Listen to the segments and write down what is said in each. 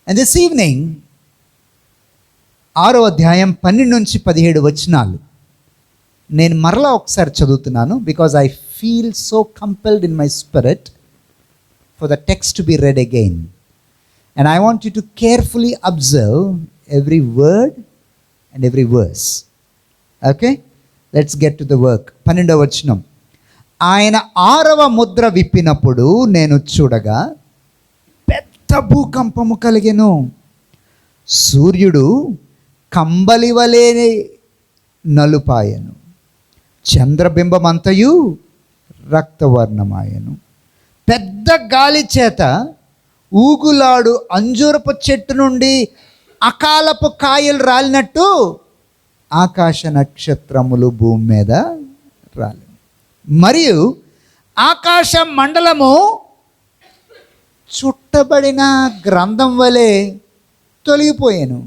And this evening 6వ అధ్యాయం 12 నుంచి 17 వచనాలు నేను మరలా ఒకసారి చదువుతున్నాను, because I feel so compelled in my spirit for the text to be read again. And I want you to carefully observe every word and every verse. Okay, let's get to the work. 12వ వచనం. ఆయన 6వ ముద్ర విప్పినప్పుడు నేను చూడగా పెద్ద భూకంపము కలిగెను. సూర్యుడు కంబలి వలె నలుపాయను, చంద్రబింబమంతయు రక్తవర్ణమాయను. పెద్ద గాలి చేత ఊగులాడు అంజూరపు చెట్టు నుండి అకాలపు కాయలు రాలినట్టు ఆకాశ నక్షత్రములు భూమి మీద రాలి, మరియు ఆకాశ మండలము చుట్టబడిన గ్రంథం వలె తొలగిపోయాను.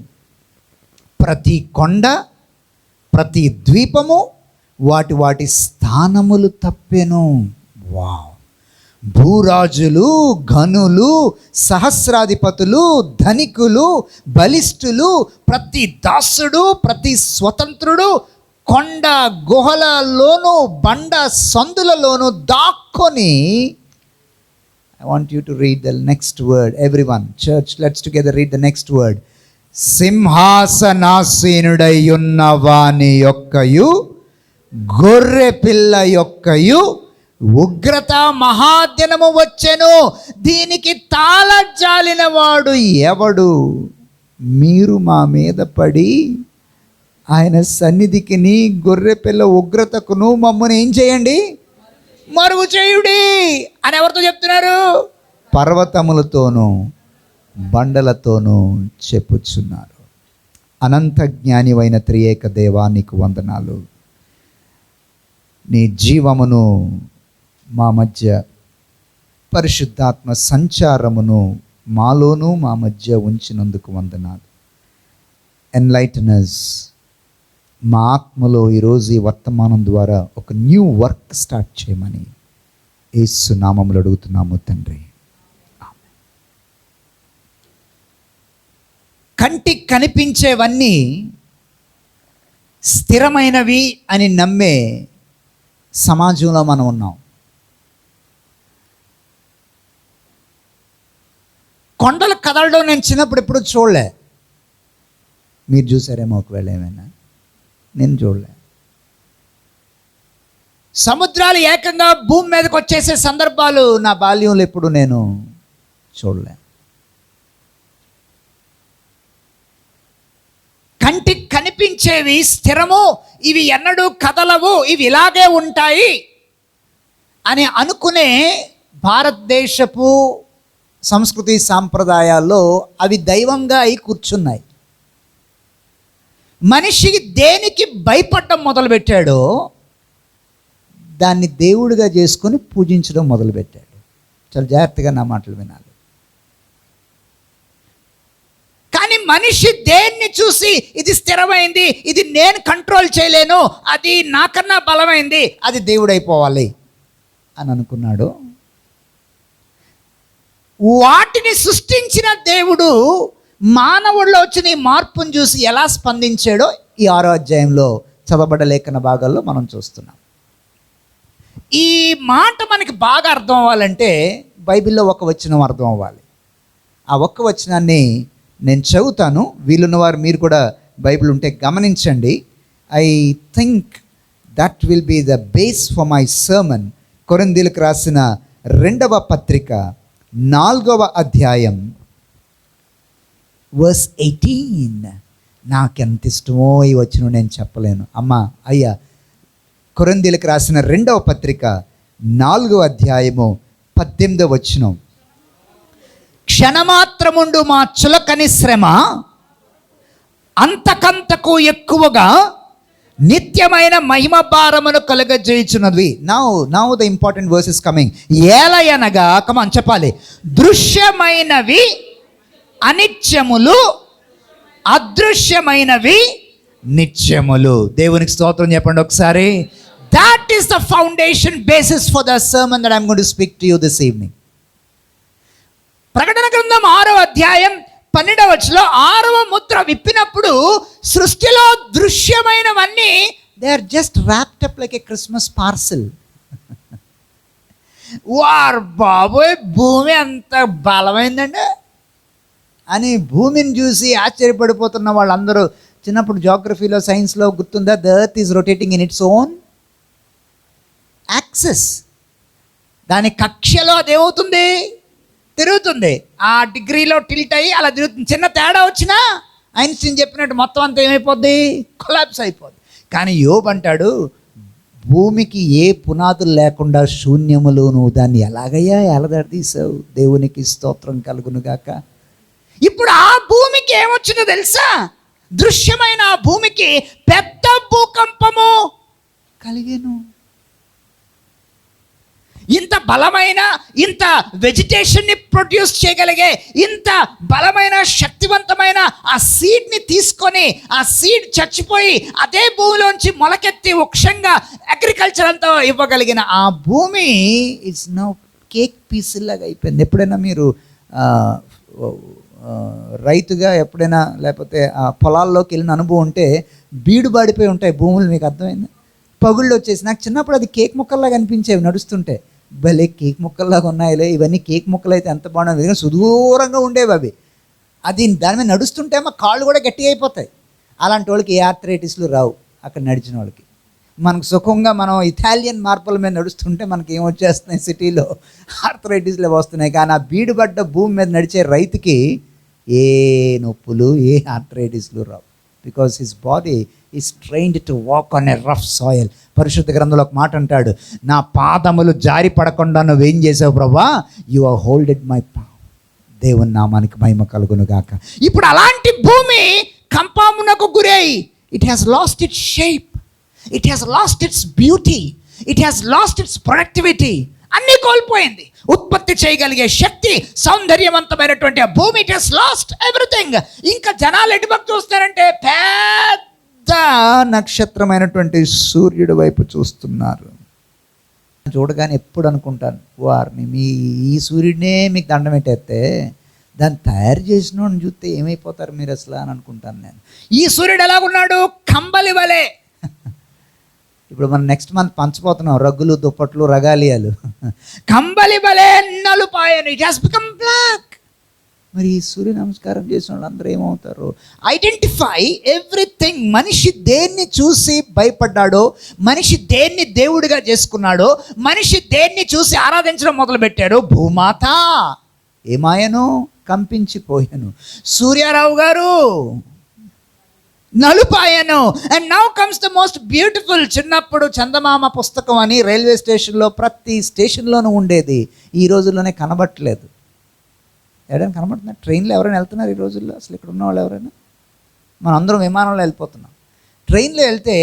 ప్రతి కొండ, ప్రతి ద్వీపము వాటి వాటి స్థానములు తప్పెను. వావ్! భూరాజులు, ఘనులు, సహస్రాధిపతులు, ధనికులు, బలిష్ఠులు, ప్రతి దాసుడు, ప్రతి స్వతంత్రుడు కొండ గుహలలోను బండ సందులలోను దాక్కొని. I want you to read the next word. Everyone, church, let's together read the next word. సింహాసనాసీనుడై ఉన్న వాని యొక్కయు గొర్రె పిల్ల యొక్కయు ఉగ్రత మహాదినము వచ్చెను. దీనికి తాళజాలిన వాడు ఎవడు? మీరు మా మీద పడి ఆయన సన్నిధికిని గొర్రెపిల్ల ఉగ్రతకును మమ్మల్ని ఏం చేయండి? మరుగు చేయుడి అని ఎవరితో చెప్తున్నారు? పర్వతములతోనూ బండలతోనూ చెప్పుచున్నారు. అనంత జ్ఞానివైన త్రియేక దేవా, నీకు వందనాలు. నీ జీవమును మా మధ్య, పరిశుద్ధాత్మ సంచారమును మాలోనూ మా మధ్య ఉంచినందుకు వందనాలు. Enlighten us. మా ఆత్మలో ఈరోజు ఈ వర్తమానం ద్వారా ఒక న్యూ వర్క్ స్టార్ట్ చేయమని యేసు నామములో అడుగుతున్నాము తండ్రి. కంటికి కనిపించేవన్నీ స్థిరమైనవి అని నమ్మే సమాజంలో మనం ఉన్నాం. కొండలు కదలడం నేను చిన్నప్పుడు ఎప్పుడు చూడలే. మీరు చూసారేమో ఒకవేళ ఏమైనా, నేను చూడలే. సముద్రాలు ఏకంగా భూమి మీదకి వచ్చేసే సందర్భాలు నా బాల్యంలో ఎప్పుడు నేను చూడలే. కంటికి కనిపించేవి స్థిరము, ఇవి ఎన్నడూ కదలవు, ఇవి ఇలాగే ఉంటాయి అని అనుకునే భారతదేశపు సంస్కృతి సాంప్రదాయాల్లో అవి దైవంగా అయి కూర్చున్నాయి. మనిషికి దేనికి భయపడడం మొదలుపెట్టాడో దాన్ని దేవుడిగా చేసుకొని పూజించడం మొదలుపెట్టాడు. చాలా జాగ్రత్తగా నా మాటలు వినాలి. కానీ మనిషి దేన్ని చూసి ఇది స్థిరమైంది, ఇది నేను కంట్రోల్ చేయలేను, అది నాకన్నా బలమైంది, అది దేవుడైపోవాలి అని అనుకున్నాడు. వాటిని సృష్టించిన దేవుడు మానవుల్లో వచ్చిన ఈ మార్పును చూసి ఎలా స్పందించాడో ఈ 6వ అధ్యాయంలో చదవబడ్డ లేఖన భాగాల్లో మనం చూస్తున్నాం. ఈ మాట మనకి బాగా అర్థం అవ్వాలంటే బైబిల్లో ఒక వచనం అర్థం అవ్వాలి. ఆ ఒక్క వచనాన్ని నేను చదువుతాను. వీలున్న వారు మీరు కూడా బైబిల్ ఉంటే గమనించండి. I think that will be the base for my sermon. కొరింథీయులకు రాసిన 2వ పత్రిక 4వ అధ్యాయం వర్స్ 18. నాకెంత ఇష్టమో ఈ వచనం నేను చెప్పలేను. అమ్మా అయ్యా, కొరింథీయులకు రాసిన 2వ పత్రిక 4వ అధ్యాయము 18వ వచనం. క్షణమాత్రముండు మా చులకని శ్రమ అంతకంతకు ఎక్కువగా నిత్యమైన మహిమ భారమును కలుగజేయుచున్నది. Now the important verse is coming. ఏలయనగా, కమాన్ చెప్పాలి, దృశ్యమైనవి అనిత్యములు, అదృశ్యమైనవి నిత్యములు. దేవునికి స్తోత్రం చెప్పండి ఒకసారి. That is the foundation basis for the sermon that I'm going to speak to you this evening. ప్రకటన గ్రంథం 6వ అధ్యాయం 12వ వచనంలో 6వ ముద్ర విప్పినప్పుడు సృష్టిలో దృశ్యమైనవన్నీ they are just wrapped up like a Christmas parcel. వారు బాబోయ్ భూమి అంత బలమైందండి అని భూమిని చూసి ఆశ్చర్యపడిపోతున్న వాళ్ళందరూ. చిన్నప్పుడు జాగ్రఫీలో సైన్స్లో గుర్తుందా, the earth is rotating in its own access. దాని కక్షలో అదేమవుతుంది, తిరుగుతుంది. ఆ డిగ్రీలో టిల్ట్ అయ్యి అలా తిరుగుతుంది. చిన్న తేడా వచ్చినా ఐన్స్టీన్ చెప్పినట్టు మొత్తం అంతా ఏమైపోద్ది, కొలాప్స్ అయిపోద్ది. కానీ యోబు అంటాడు, భూమికి ఏ పునాదులు లేకుండా శూన్యములు నువ్వు దాన్ని ఎలాగయ్యా ఎలదీసావు, దేవునికి స్తోత్రం కలుగునుగాక. ఇప్పుడు ఆ భూమికి ఏమొచ్చిందో తెలుసా, దృశ్యమైన ఆ భూమికి పెద్ద భూకంపము కలిగేను. ఇంత బలమైన, ఇంత వెజిటేషన్ని ప్రొడ్యూస్ చేయగలిగే, ఇంత బలమైన శక్తివంతమైన ఆ సీడ్ని తీసుకొని, ఆ సీడ్ చచ్చిపోయి అదే భూమిలోంచి మొలకెత్తి వృక్షంగా అగ్రికల్చర్ అంతా ఇవ్వగలిగిన ఆ భూమి ఇట్స్ నౌ కేక్ పీసులాగా అయిపోయింది. ఎప్పుడైనా మీరు రైతుగా ఎప్పుడైనా లేకపోతే ఆ పొలాల్లోకి వెళ్ళిన అనుభవం ఉంటే బీడు బాడిపోయి ఉంటాయి భూములు, మీకు అర్థమైంది. పగుళ్ళు వచ్చేసి నాకు చిన్నప్పుడు అది కేక్ ముక్కల్లాగా అనిపించేవి నడుస్తుంటే. భలే కేక్ ముక్కల్లాగా ఉన్నాయిలే, ఇవన్నీ కేక్ ముక్కలు అయితే ఎంత బాగుంది, సుదూరంగా ఉండేవి అవి. అది దాని మీద నడుస్తుంటే మా కాళ్ళు కూడా గట్టిగా అయిపోతాయి. అలాంటి వాళ్ళకి ఏ ఆర్థరైటిస్లు రావు అక్కడ నడిచిన వాళ్ళకి. మనకు సుఖంగా మనం ఇటాలియన్ మార్పుల మీద నడుస్తుంటే మనకి ఏమొచ్చేస్తున్నాయి, సిటీలో ఆర్థరైటిస్లే వస్తున్నాయి. కానీ ఆ బీడుబడ్డ భూమి మీద నడిచే రైతుకి ఏ నొప్పులు, ఏ ఆర్థరైటిస్లు రావు. Because his body is trained to walk on a rough soil. పరిశుద్ధ గ్రంథంలో ఒక మాట అంటాడు, నా పాదములు జారి పడకుండా నువ్వేం చేసావు ప్రభువా, యు ఆర్ హోల్డెడ్ మై పాద్. దేవుని నామానికి మహిమ కలుగును గాక. ఇప్పుడు అలాంటి భూమి కంపమునకు గురై, it has lost its shape, it has lost its beauty, it has lost its productivity. అన్నీ కోల్పోయింది. ఉత్పత్తి చేయగలిగే శక్తి, సౌందర్యవంతమైనటువంటి ఆ భూమి, ఇట్ హ్యాస్ లాస్ట్ ఎవ్రీథింగ్. ఇంకా జనాలు ఎటుపక్క చూస్తారంటే పెద్ద నక్షత్రమైనటువంటి సూర్యుడి వైపు చూస్తున్నారు. చూడగానే ఎప్పుడు అనుకుంటాను, వారిని ఈ సూర్యుడినే మీకు దండం పెట్టేస్తే దాన్ని తయారు చేసిన వాడిని చూస్తే ఏమైపోతారు మీరు అసలు అని అనుకుంటాను నేను. ఈ సూర్యుడు ఎలాగున్నాడు, కంబలి వలె. ఇప్పుడు మనం నెక్స్ట్ మంత్ పంచపోతున్నాం రగ్గులు, దుప్పట్లు, రగాలియాలు. కంబలి వలె నలుపాయను, ఇట్ హాస్ బికమ్ బ్లాక్. మరి ఈ సూర్య నమస్కారం చేసిన వాళ్ళందరూ ఏమవుతారు? Identify everything. మనిషి దేన్ని చూసి భయపడ్డాడో, మనిషి దేన్ని దేవుడిగా చేసుకున్నాడో, మనిషి దేన్ని చూసి ఆరాధించడం మొదలుపెట్టాడో, భూమాత ఏమాయను, కంపించిపోయాను. సూర్యారావు గారు నలుపాయను. And now comes the most beautiful. చిన్నప్పుడు చందమామ పుస్తకం అని రైల్వే స్టేషన్లో ప్రతి స్టేషన్లోనూ ఉండేది. ఈ రోజుల్లోనే కనబట్టలేదు. ఎవరైనా కనబడుతున్నారు? ట్రైన్లో ఎవరైనా వెళ్తున్నారు ఈ రోజుల్లో? అసలు ఇక్కడ ఉన్న వాళ్ళు ఎవరైనా? మనం అందరం విమానంలో వెళ్ళిపోతున్నాం. ట్రైన్లో వెళ్తే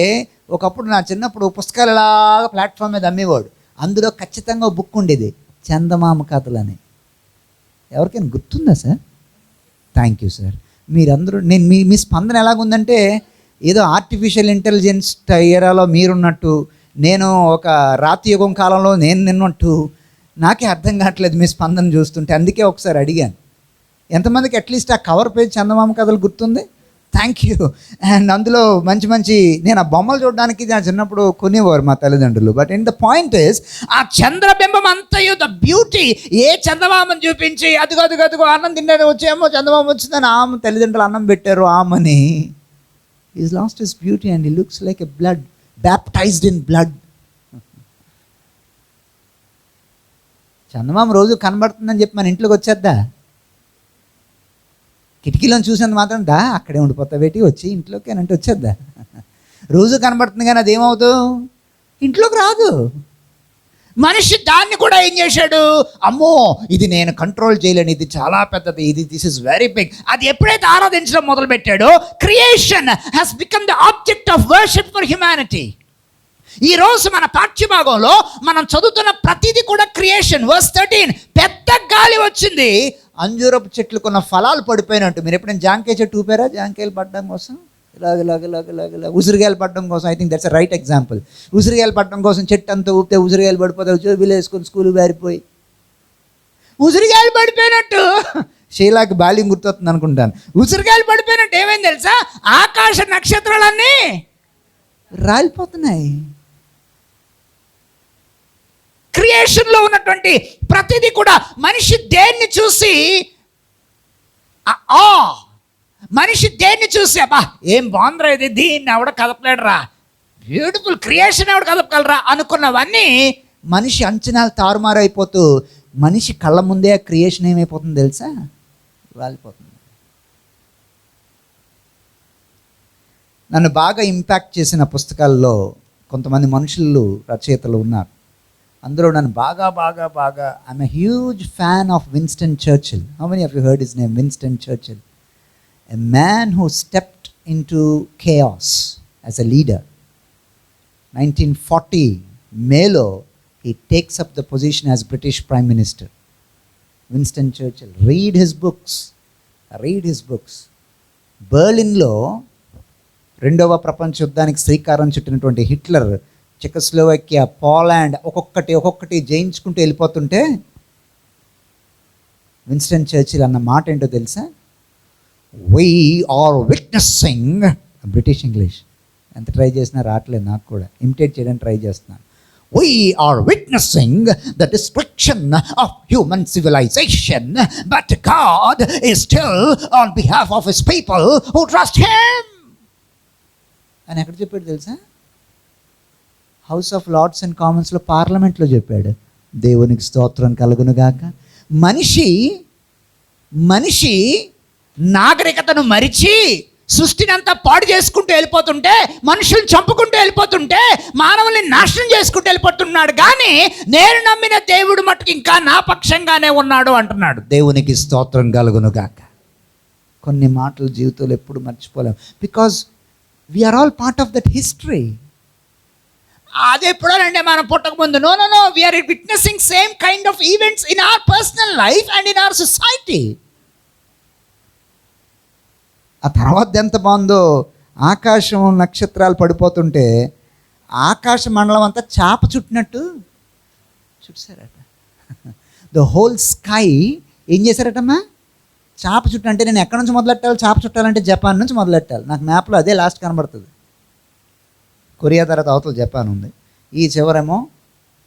ఒకప్పుడు నా చిన్నప్పుడు పుస్తకాలు ఇలాగా ప్లాట్ఫామ్ మీద అమ్మేవాడు. అందులో ఖచ్చితంగా బుక్ ఉండేది, చందమామ కథలని. ఎవరికైనా గుర్తుందా సార్? Thank you sir. మీరందరూ నేను మీ స్పందన ఎలాగుందంటే ఏదో ఆర్టిఫిషియల్ ఇంటెలిజెన్స్ ఎరాలో మీరున్నట్టు, నేను ఒక రాతి యుగం కాలంలో నేను నిన్నట్టు. నాకే అర్థం కావట్లేదు మీ స్పందన చూస్తుంటే. అందుకే ఒకసారి అడిగాను, ఎంతమందికి అట్లీస్ట్ ఆ కవర్ పేజ్ చందమామ కథలు గుర్తుంది? Thank you. అండ్ అందులో మంచి మంచి, నేను ఆ బొమ్మలు చూడడానికి నా చిన్నప్పుడు కొనేవారు మా తల్లిదండ్రులు. But in the point is, ఆ చంద్రబింబం అంతయు ద బ్యూటీ. ఏ చందమామని చూపించి అదుగో అన్నం తిన్నాడు వచ్చేమో చందమామ వచ్చిందని ఆమె తల్లిదండ్రులు అన్నం పెట్టారు ఆమెని. Is lost his beauty and he looks like a blood, baptized in blood. చందమామ రోజు కనబడుతుందని చెప్పి మన ఇంట్లోకి వచ్చేద్దా? కిటికీలో చూసినంత మాత్రం దా అక్కడే ఉండిపోతా వేటి వచ్చి ఇంట్లోకి అని అంటే వచ్చేద్దా? రోజు కనబడుతుంది కానీ అదేమవుతుంది, ఇంట్లోకి రాదు. మనిషి దాన్ని కూడా ఏం చేశాడు, అమ్మో ఇది నేను కంట్రోల్ చేయలేను, ఇది చాలా పెద్దది, దిస్ ఇస్ వెరీ బిగ్. అది ఎప్పుడైతే ఆరాధించడం మొదలుపెట్టాడో, creation has become the object of worship for humanity. ఈరోజు మన పాఠ్యభాగంలో మనం చదువుతున్న ప్రతిదీ కూడా క్రియేషన్. వర్స్ 13, పెద్ద గాలి వచ్చింది, అంజూరపు చెట్లుకున్న ఫలాలు పడిపోయినట్టు. మీరు ఎప్పుడైనా జాంకాయ చెట్టు ఊపారా? జాంకాయలు పడడం కోసం ఇలాగ ఉసిరికాయలు పడడం కోసం. I think that's a right example. ఉసిరికాయలు పడడం కోసం చెట్టు అంతా ఊపితే ఉసిరికాయలు పడిపోతాయి. వీళ్ళు వేసుకొని స్కూల్ పారిపోయి ఉసిరికాయలు పడిపోయినట్టు షీలాకి బాల్యం గుర్తొస్తుంది అనుకుంటాను. ఉసిరికాయలు పడిపోయినట్టు ఏమైంది తెలుసా, ఆకాశ నక్షత్రాలన్నీ రాలిపోతున్నాయి. క్రియేషన్లో ఉన్నటువంటి ప్రతిదీ కూడా మనిషి దేన్ని చూసి మనిషి దేన్ని చూసి అబ్బా ఏం బాగుందిరా ఇది, దీన్ని ఎవడ కదపలేడురా, బ్యూటిఫుల్ క్రియేషన్ ఎవడ కదపగలరా అనుకున్నవన్నీ మనిషి అంచనాలు తారుమారైపోతూ మనిషి కళ్ళ ముందే ఆ క్రియేషన్ ఏమైపోతుంది తెలుసా, రాలిపోతుంది. నన్ను బాగా ఇంపాక్ట్ చేసిన పుస్తకాల్లో కొంతమంది మనుషులు రచయితలు ఉన్నారు. అందులో నన్ను బాగా బాగా బాగా I'm a huge fan of Winston Churchill. How many of you heard his name? Winston Churchill, a man who stepped in to chaos as a leader. 1940 మేలో he takes up the position as British Prime Minister. Winston Churchill. Read his books. బర్లిన్లో రెండవ ప్రపంచ యుద్ధానికి శ్రీకారం చుట్టినటువంటి Hitler చెకోస్లోవాకియా, Poland ఒక్కొక్కటి జయించుకుంటూ వెళ్ళిపోతుంటే Winston Churchill అన్న మాట ఏంటో తెలుసా? We are witnessing, British English ఎంత ట్రై చేసినా రావట్లేదు, నాకు కూడా ఇమిటేట్ చేయడానికి ట్రై చేస్తున్నాను. We are witnessing the destruction of human civilization, but God is still on behalf of his people who trust him. అని ఎక్కడ చెప్పాడు తెలుసా? హౌస్ ఆఫ్ లార్డ్స్ అండ్ కామన్స్లో, పార్లమెంట్లో చెప్పాడు. దేవునికి స్తోత్రం కలుగునుగాక. మనిషి నాగరికతను మరిచి సృష్టిని అంతా పాడు చేసుకుంటూ వెళ్ళిపోతుంటే, మనుషుల్ని చంపుకుంటూ వెళ్ళిపోతుంటే, మానవుల్ని నాశనం చేసుకుంటూ వెళ్ళిపోతున్నాడు. కానీ నేను నమ్మిన దేవుడు మటుకు ఇంకా నా పక్షంగానే ఉన్నాడు అంటున్నాడు. దేవునికి స్తోత్రం కలుగునుగాక. కొన్ని మాటలు జీవితంలో ఎప్పుడు మర్చిపోలేం. Because we are all part of that history. అది ఎప్పుడోనండి మనం పుట్టక ముందు. No, we are witnessing same kind of events in our personal life and in our society. ఆ తర్వాత ఎంత బాగుందో, ఆకాశం నక్షత్రాలు పడిపోతుంటే ఆకాశ మండలం అంతా చాప చుట్టినట్టు చుట్టారట. ద హోల్ స్కై ఏం చేశారటమ్మా? చాప చుట్టు. అంటే నేను ఎక్కడి నుంచి మొదలెట్టాలి? చాప చుట్టాలంటే జపాన్ నుంచి మొదలెట్టాలి. నాకు మ్యాప్లో అదే లాస్ట్ కనబడుతుంది. కొరియా తర్వాత అవతల జపాన్ ఉంది, ఈ చివరేమో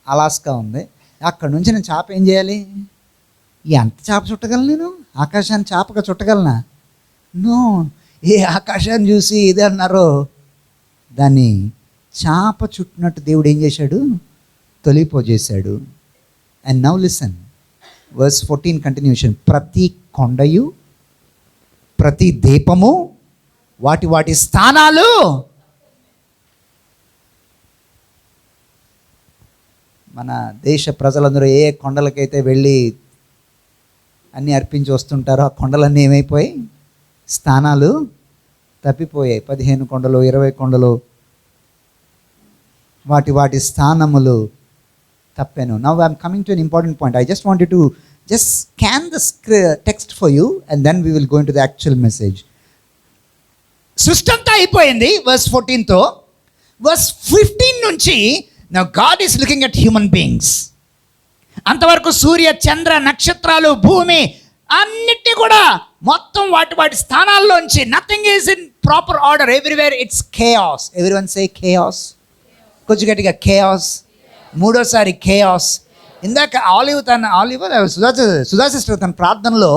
అలాస్కా ఉంది. అక్కడ నుంచి నేను చాప ఏం చేయాలి? ఎంత చాప చుట్టగలను నేను? ఆకాశాన్ని చాపగా చుట్టగలనా? నో. ఏ ఆకాశాన్ని చూసి ఇదే అన్నారో దాన్ని చాప చుట్టినట్టు దేవుడు ఏం చేశాడు? తొలిపోజేశాడు. And now listen, verse 14 continuation. ప్రతి కొండయు ప్రతి దీపము వాటి స్థానాలు. మన దేశ ప్రజలందరూ ఏ కొండలకైతే వెళ్ళి అన్నీ అర్పించి వస్తుంటారో ఆ కొండలన్నీ ఏమైపోయాయి? స్థానాలు తప్పిపోయాయి. 15 కొండలు, 20 కొండలు, వాటి స్థానములు తప్పాను. Now I'm coming to an important point. I just wanted to just scan the text for you and then we will go in to the actual message. సృష్టి అంతా అయిపోయింది వర్స్ 14తో. వర్స్ 15 నుంచి now God is looking at human beings. అంతవరకు సూర్య, చంద్ర, నక్షత్రాలు, భూమి అన్నిటినీ కూడా మొత్తం వాటి స్థానాల్లోంచి nothing is in proper order. Everywhere it's chaos. Everyone say chaos. కొంచెం గట్టిగా కేయాస్. మూడోసారి కేయాస్. ఇందాక సుధా సిస్టర్ తన ప్రార్థనలో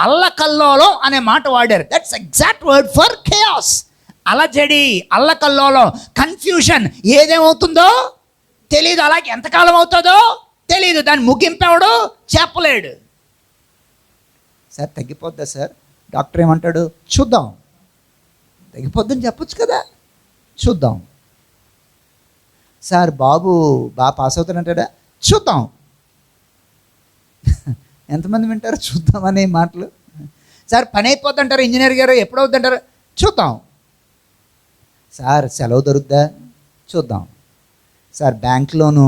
అల్లకల్లోలం అనే మాట వాడారు. That's exact word for chaos. అలజడి, అల్లకల్లోలం, కన్ఫ్యూషన్. ఏదేమవుతుందో తెలియదు, అలాగే ఎంతకాలం అవుతుందో తెలియదు, దాన్ని ముగింపెవడు చెప్పలేడు. Sir తగ్గిపోద్దా sir? డాక్టర్ ఏమంటాడు? చూద్దాం. తగ్గిపోద్దని చెప్పొచ్చు కదా, చూద్దాం. సార్ బాబు బాగా పాస్ అవుతానంటాడా? చూద్దాం. ఎంతమంది వింటారు చూద్దాం అనే మాటలు? సార్ పని అయిపోద్దంటారు ఇంజనీర్ గారు, ఎప్పుడవుద్దంటారు? చూద్దాం. సార్ సెలవు దొరుకుద్దా? చూద్దాం. సార్ బ్యాంక్ లోను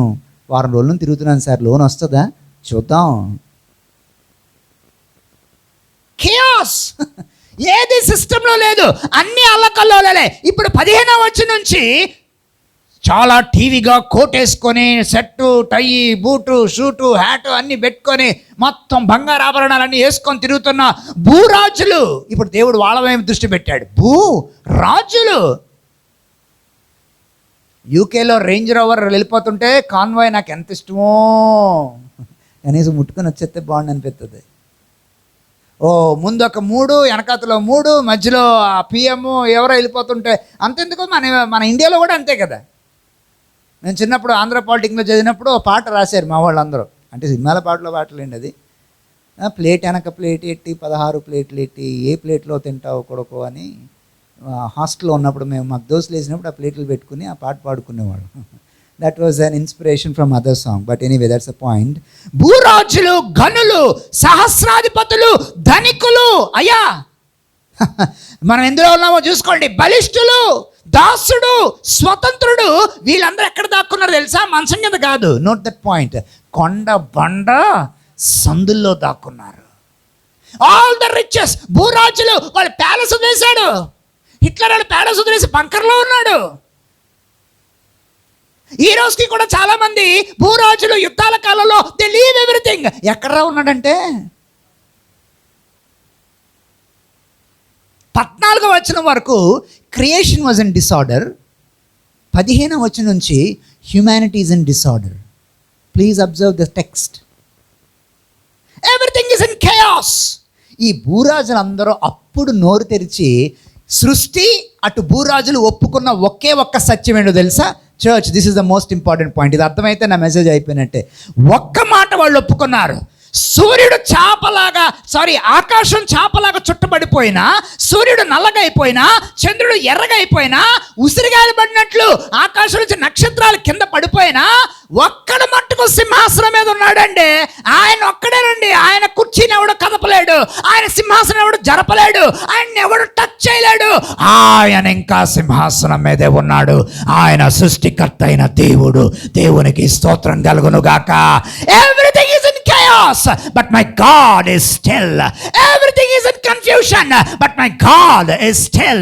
వారం రోజులను తిరుగుతున్నాను సార్, లోన్ వస్తుందా? చూద్దాం. కేయాస్. ఏది సిస్టంలో లేదు, అన్ని అల్లకల్లోలే. ఇప్పుడు 15వ వచనం నుంచి చాలా టీవీగా కోట్ వేసుకొని shirt tie boot shoot hat అన్నీ పెట్టుకొని మొత్తం బంగారు ఆభరణాలన్నీ వేసుకొని తిరుగుతున్న భూరాజులు. ఇప్పుడు దేవుడు వాళ్ళ వైపు దృష్టి పెట్టాడు. రాజులు. యూకేలో రేంజ్ రోవర్ వెళ్ళిపోతుంటే కాన్వాయ్ నాకు ఎంత ఇష్టమో, కనీసం ముట్టుకొని వచ్చేస్తే బాగుండు అనిపిస్తుంది. ముందు ఒక 3, వెనకాతలో 3, మధ్యలో ఆ పిఎం ఎవరో వెళ్ళిపోతుంటే అంతెందుకు. మన ఇండియాలో కూడా అంతే కదా. నేను చిన్నప్పుడు ఆంధ్ర పాలిటిక్స్లో చదివినప్పుడు పాట రాశారు మా వాళ్ళందరూ, అంటే సినిమాల పాటలేండి అది. ప్లేట్ వెనక ప్లేట్ ఎట్టి 16 ప్లేట్లు ఎట్టి ఏ ప్లేట్లో తింటావు కొడుకు అని హాస్టల్లో ఉన్నప్పుడు మేము మాకు దోశలు వేసినప్పుడు ఆ ప్లేట్లు పెట్టుకుని ఆ పాట పాడుకునేవాడు. That was an inspiration from other song. But anyway that's a point. భూరాజులు, గనులు, సహస్రాధిపతులు, ధనికులు. అయ్యా మనం ఎందులో ఉన్నామో చూసుకోండి. బలిష్ఠులు, దాసుడు, స్వతంత్రుడు, వీళ్ళందరూ ఎక్కడ దాక్కున్నారు తెలుసా? మంచం కింద కాదు. Note that point. కొండ బండ సందుల్లో దాక్కున్నారు. All the riches. భూరాజులు వాళ్ళ ప్యాలెస్ వదిలేశాడు. హిట్లర్ వాళ్ళ ప్యాలెస్ వదిలేసి బంకర్లో ఉన్నాడు. ఈ రోజుకి కూడా చాలా మంది భూరాజులు యుద్ధాల కాలంలో దే లీవ్ ఎవ్రీథింగ్. ఎక్కడ ఉన్నాడంటే 14వ వచనం వరకు క్రియేషన్ వాజ్ ఇన్ డిసార్డర్. 15వ వచనం నుంచి humanity is in disorder. Please observe the text. Everything is in chaos. ఈ భూరాజులు అందరూ అప్పుడు నోరు తెరిచి సృష్టి అటు భూరాజులు ఒప్పుకున్న ఒకే ఒక్క సత్యం ఏంటో తెలుసా? Church, this is the most important point. ఇది అర్థమైతే నా మెసేజ్ అయిపోయినట్టే. ఒక్క మాట వాళ్ళు ఒప్పుకున్నారు. సూర్యుడు ఆకాశం చాపలాగా చుట్టబడిపోయినా, సూర్యుడు నల్లగా అయిపోయినా, చంద్రుడు ఎర్రగా అయిపోయినా, ఉసిరిగాయలు పడినట్లు ఆకాశం నుంచి నక్షత్రాలు కింద పడిపోయినా, ఒక్కడ మట్టుకు సింహాసనం మీద ఉన్నాడండి. ఆయన ఒక్కడేనండి. ఆయన కుర్చీని ఎవడు కదపలేడు, ఆయన సింహాసనం ఎవడు జరపలేడు, ఆయన ఎవడు టచ్ చేయలేడు. ఆయన ఇంకా సింహాసనం మీదే ఉన్నాడు. ఆయన సృష్టికర్త అయిన దేవుడు. దేవునికి స్తోత్రం కలుగును గాక. Everything is in chaos, but my God is still. Everything is in confusion, but my God is still.